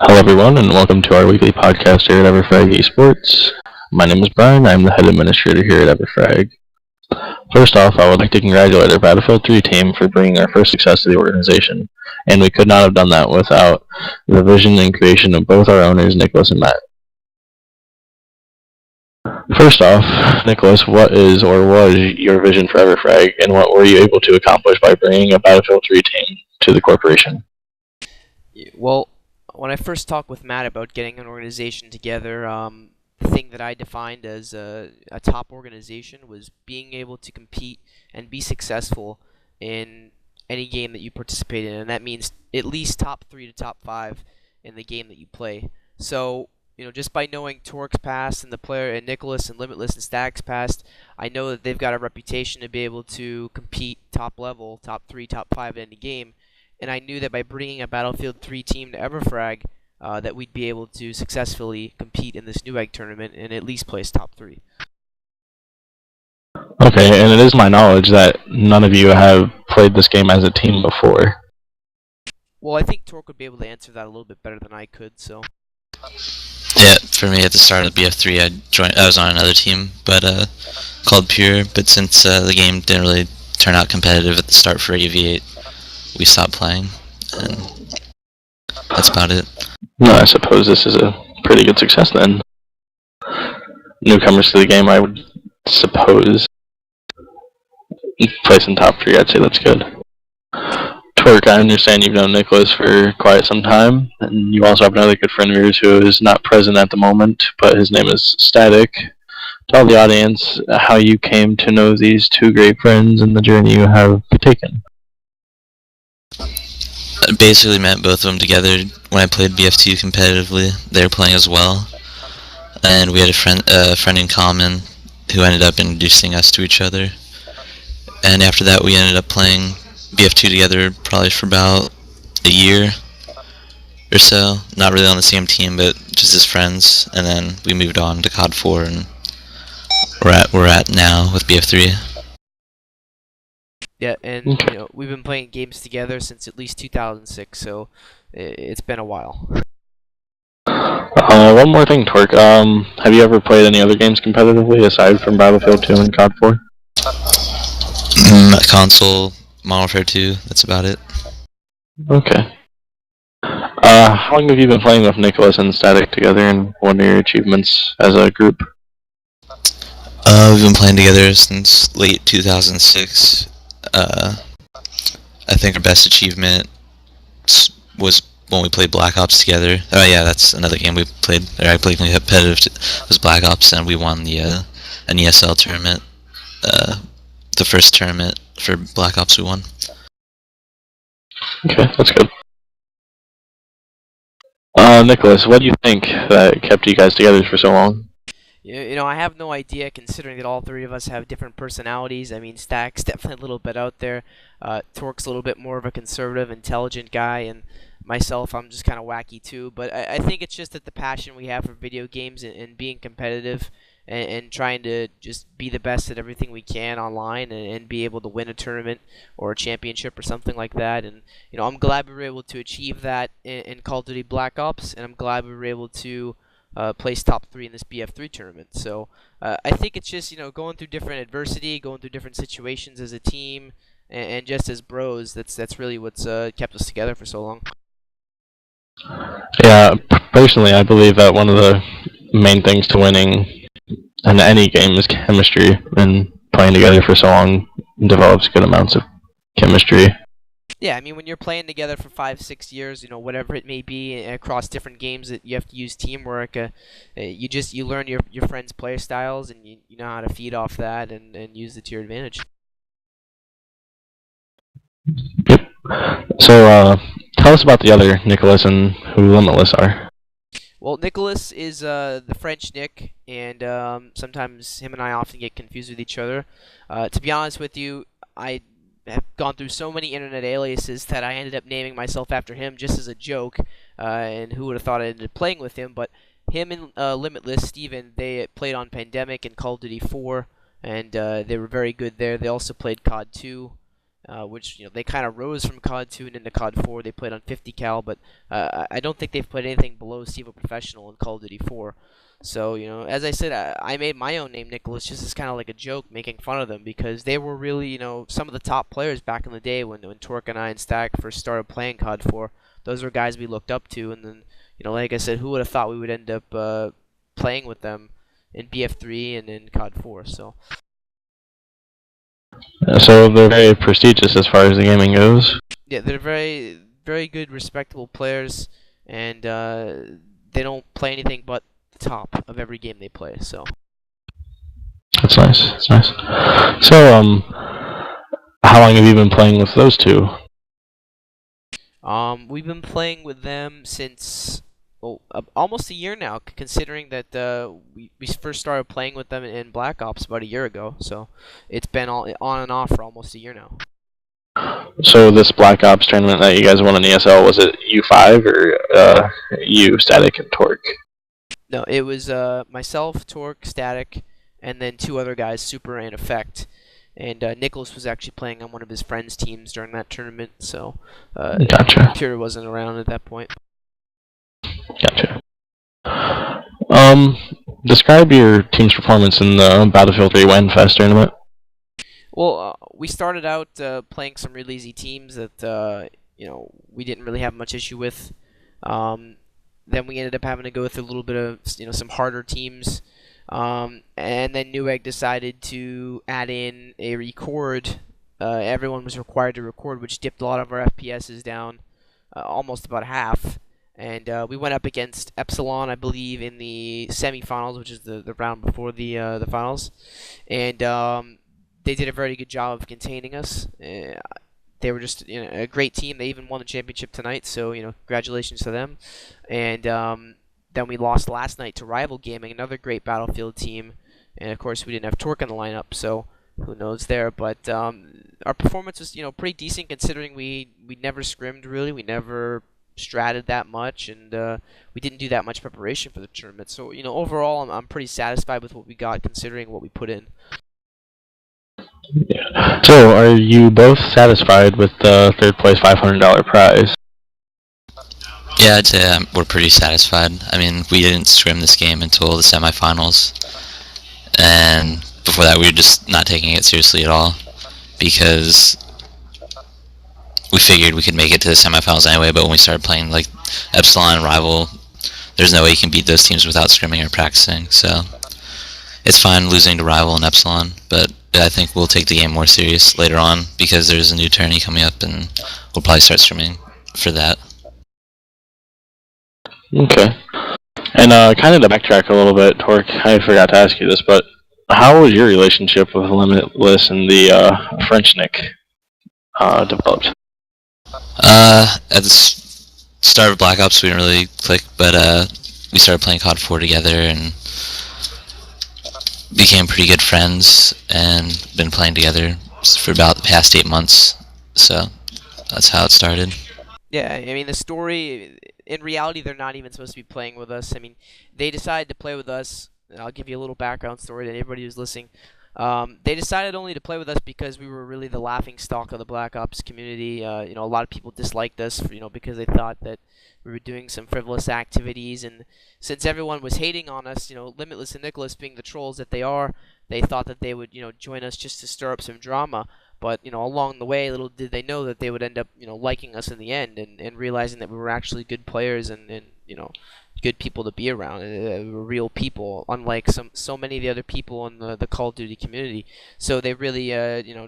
Hello, everyone, and welcome to our weekly podcast here at everFrag Esports. My name is Brian. I'm the head administrator here at everFrag. First off, I would like to congratulate our Battlefield 3 team for bringing our first success to the organization, and we could not have done that without the vision and creation of both our owners, Nicolas and Matt. First off, Nicolas, what is or was your vision for everFrag, and what were you able to accomplish by bringing a Battlefield 3 team to the corporation? Well, when I first talked with Matt about getting an organization together, the thing that I defined as a top organization was being able to compete and be successful in any game that you participate in, and that means at least top 3 to top 5 in the game that you play. So, just by knowing Tork's past and the player and Nicolas and Limitless and Stag's past, I know that they've got a reputation to be able to compete top level, top 3, top 5 in any game. And I knew that by bringing a Battlefield 3 team to everFrag, that we'd be able to successfully compete in this Newegg tournament and at least place top 3. Okay, and it is my knowledge that none of you have played this game as a team before. Well, I think Tork would be able to answer that a little bit better than I could, so. Yeah, for me at the start of BF3, I was on another team, but called Pure. But since the game didn't really turn out competitive at the start for AV8, we stopped playing, and that's about it. No, I suppose this is a pretty good success then. Newcomers to the game, I would suppose. Placing top 3, I'd say that's good. Tork, I understand you've known Nicolas for quite some time, and you also have another good friend of yours who is not present at the moment, but his name is Static. Tell the audience how you came to know these two great friends and the journey you have taken. I basically met both of them together when I played BF2 competitively. They were playing as well, and we had a friend in common who ended up introducing us to each other. And after that, we ended up playing BF2 together probably for about a year or so. Not really on the same team, but just as friends. And then we moved on to COD 4, and we're at now with BF3. Yeah, and we've been playing games together since at least 2006, so it's been a while. One more thing, Tork. Have you ever played any other games competitively aside from Battlefield 2 and COD 4? Console, Modern Warfare 2, that's about it. Okay. How long have you been playing with Nicolas and Static together, and what are your achievements as a group? We've been playing together since late 2006. I think our best achievement was when we played Black Ops together. Oh yeah, that's another game we played. Or I played competitive. Was Black Ops, and we won the an ESL tournament. The first tournament for Black Ops we won. Okay, that's good. Nicolas, what do you think that kept you guys together for so long? I have no idea, considering that all 3 of us have different personalities. I mean, Stack's definitely a little bit out there. Tork's a little bit more of a conservative, intelligent guy, and myself, I'm just kind of wacky too. But I think it's just that the passion we have for video games and being competitive and trying to just be the best at everything we can online and be able to win a tournament or a championship or something like that. And I'm glad we were able to achieve that in Call of Duty Black Ops, and I'm glad we were able to place top 3 in this BF3 tournament. So I think it's just going through different adversity, going through different situations as a team, and just as bros. That's really what's kept us together for so long. Yeah, personally, I believe that one of the main things to winning in any game is chemistry, and playing together for so long develops good amounts of chemistry. Yeah, I mean, when you're playing together for 5-6 years, whatever it may be, across different games that you have to use teamwork, you learn your friends' play styles, and you know how to feed off that and use it to your advantage. Yep. So, tell us about the other Nicolas and who Limitless are. Well, Nicolas is the French Nick, and sometimes him and I often get confused with each other. To be honest with you, I have gone through so many internet aliases that I ended up naming myself after him just as a joke, and who would have thought I ended up playing with him. But him and Limitless, Steven, they played on Pandemic and Call of Duty 4, and they were very good there. They also played COD 2, which they kind of rose from COD 2 and into COD 4. They played on 50 cal, but I don't think they've played anything below CEVO Professional in Call of Duty 4. So, as I said, I made my own name, Nicolas, just as kind of like a joke, making fun of them, because they were really, some of the top players back in the day when Tork and I and Stack first started playing COD 4. Those were guys we looked up to, and then, like I said, who would have thought we would end up playing with them in BF3 and in COD 4, so... So they're very prestigious as far as the gaming goes. Yeah, they're very, very good, respectable players, and they don't play anything but the top of every game they play. So That's nice. That's nice. So how long have you been playing with those two? we've been playing with them since almost a year now, considering that we first started playing with them in Black Ops about a year ago. So it's been all on and off for almost a year now. So this Black Ops tournament that you guys won in ESL, was it U5 or you, Static, and Tork? No, it was myself, Tork, Static, and then two other guys, Super and Effect. And Nicolas was actually playing on one of his friends' teams during that tournament, so Gotcha. Pure wasn't around at that point. Gotcha. Describe your team's performance in the Battlefield 3 WANFest tournament. Well, we started out playing some really easy teams that we didn't really have much issue with. Then we ended up having to go through a little bit of some harder teams, and then Newegg decided to add in a record. Everyone was required to record, which dipped a lot of our FPSs down, almost about half. And we went up against Epsilon, I believe, in the semifinals, which is the round before the finals, and they did a very good job of containing us. They were just a great team. They even won the championship tonight, so congratulations to them. And then we lost last night to Rival Gaming, another great Battlefield team, and of course we didn't have Tork in the lineup, so who knows there. But our performance was pretty decent, considering we never scrimmed really, we never stratted that much, and we didn't do that much preparation for the tournament. So overall, I'm pretty satisfied with what we got, considering what we put in. Yeah. So, are you both satisfied with the third place $500 prize? Yeah, I'd say we're pretty satisfied. I mean, we didn't scrim this game until the semifinals, and before that we were just not taking it seriously at all, because we figured we could make it to the semifinals anyway. But when we started playing like Epsilon and Rival, there's no way you can beat those teams without scrimming or practicing, so it's fine losing to Rival and Epsilon, but I think we'll take the game more serious later on, because there's a new tourney coming up, and we'll probably start streaming for that. Okay. And kind of to backtrack a little bit, Tork, I forgot to ask you this, but how was your relationship with Limitless and the French Nick developed? At the start of Black Ops, we didn't really click, but we started playing COD 4 together and became pretty good friends, and been playing together for about the past 8 months, so that's how it started. Yeah, I mean, the story, in reality, they're not even supposed to be playing with us. I mean, they decided to play with us, and I'll give you a little background story to anybody who's listening. They decided only to play with us because we were really the laughing stock of the Black Ops community. A lot of people disliked us, because they thought that we were doing some frivolous activities, and since everyone was hating on us, Limitless and Nicolas being the trolls that they are, they thought that they would, join us just to stir up some drama. But, along the way, little did they know that they would end up, liking us in the end, and realizing that we were actually good players and good people to be around. We were real people, unlike so many of the other people in the Call of Duty community. So they really,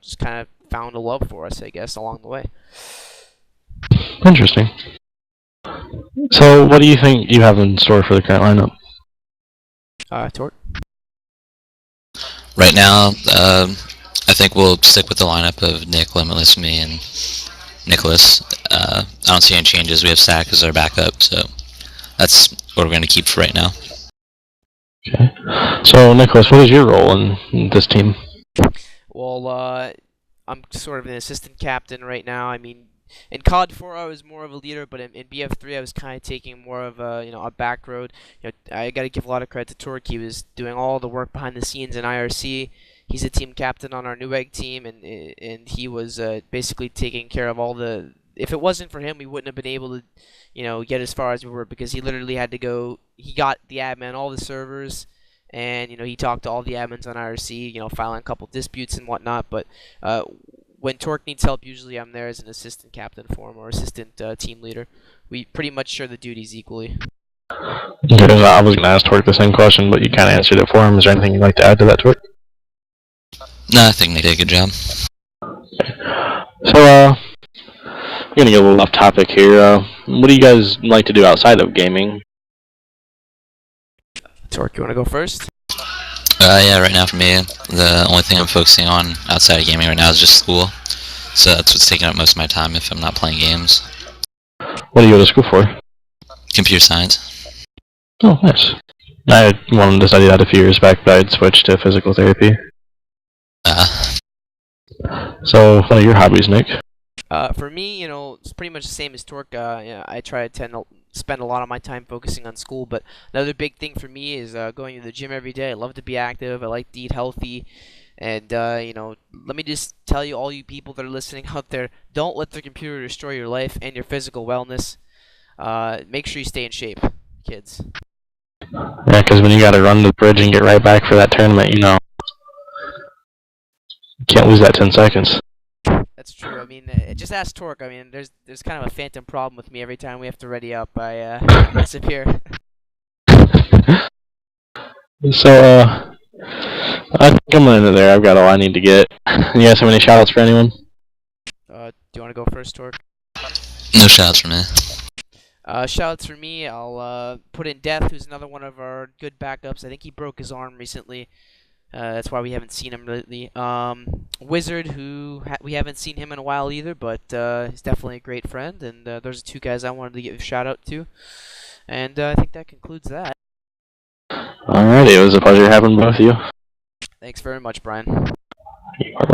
just kind of found a love for us, I guess, along the way. Interesting. So, what do you think you have in store for the current lineup? Tork? Right now, I think we'll stick with the lineup of Nick, Limitless, me, and Nicolas. I don't see any changes. We have Stack as our backup, so that's what we're going to keep for right now. Okay. So, Nicolas, what is your role in this team? Well, I'm sort of an assistant captain right now. I mean, in COD 4 I was more of a leader, but in BF3 I was kind of taking more of a back road. I got to give a lot of credit to Tork. He was doing all the work behind the scenes in IRC. he's a team captain on our new egg team, and he was basically taking care of all the. If it wasn't for him, we wouldn't have been able to, get as far as we were because he literally had to go. He got the admin all the servers, and he talked to all the admins on IRC, filing a couple disputes and whatnot. But when Tork needs help, usually I'm there as an assistant captain for him or assistant team leader. We pretty much share the duties equally. Okay, I was going to ask Tork the same question, but you kind of answered it for him. Is there anything you'd like to add to that, Tork? No, I think they did a good job. So, I'm going to get a little off topic here. What do you guys like to do outside of gaming? Tork, you want to go first? Yeah, right now for me, the only thing I'm focusing on outside of gaming right now is just school. So that's what's taking up most of my time if I'm not playing games. What do you go to school for? Computer science. Oh, nice. I wanted to study that a few years back, but I'd switched to physical therapy. So, what are your hobbies, Nick? For me, it's pretty much the same as Tork. I try to spend a lot of my time focusing on school, but another big thing for me is going to the gym every day. I love to be active. I like to eat healthy. And, let me just tell you, all you people that are listening out there, don't let the computer destroy your life and your physical wellness. Make sure you stay in shape, kids. Yeah, because when you got to run the bridge and get right back for that tournament, you can't lose that 10 seconds. That's true. I mean, just ask Tork. I mean, there's kind of a phantom problem with me every time we have to ready up. I disappear. So, I think I'm gonna end it there. I've got all I need to get. You guys have any shoutouts for anyone? Do you want to go first, Tork? No shoutouts from me. Shoutouts for me. I'll put in Deth, who's another one of our good backups. I think he broke his arm recently. That's why we haven't seen him lately. Wizard, who we haven't seen him in a while either, but he's definitely a great friend. And those are two guys I wanted to give a shout out to. And I think that concludes that. Alrighty, it was a pleasure having both of you. Thanks very much, Brian. You are welcome.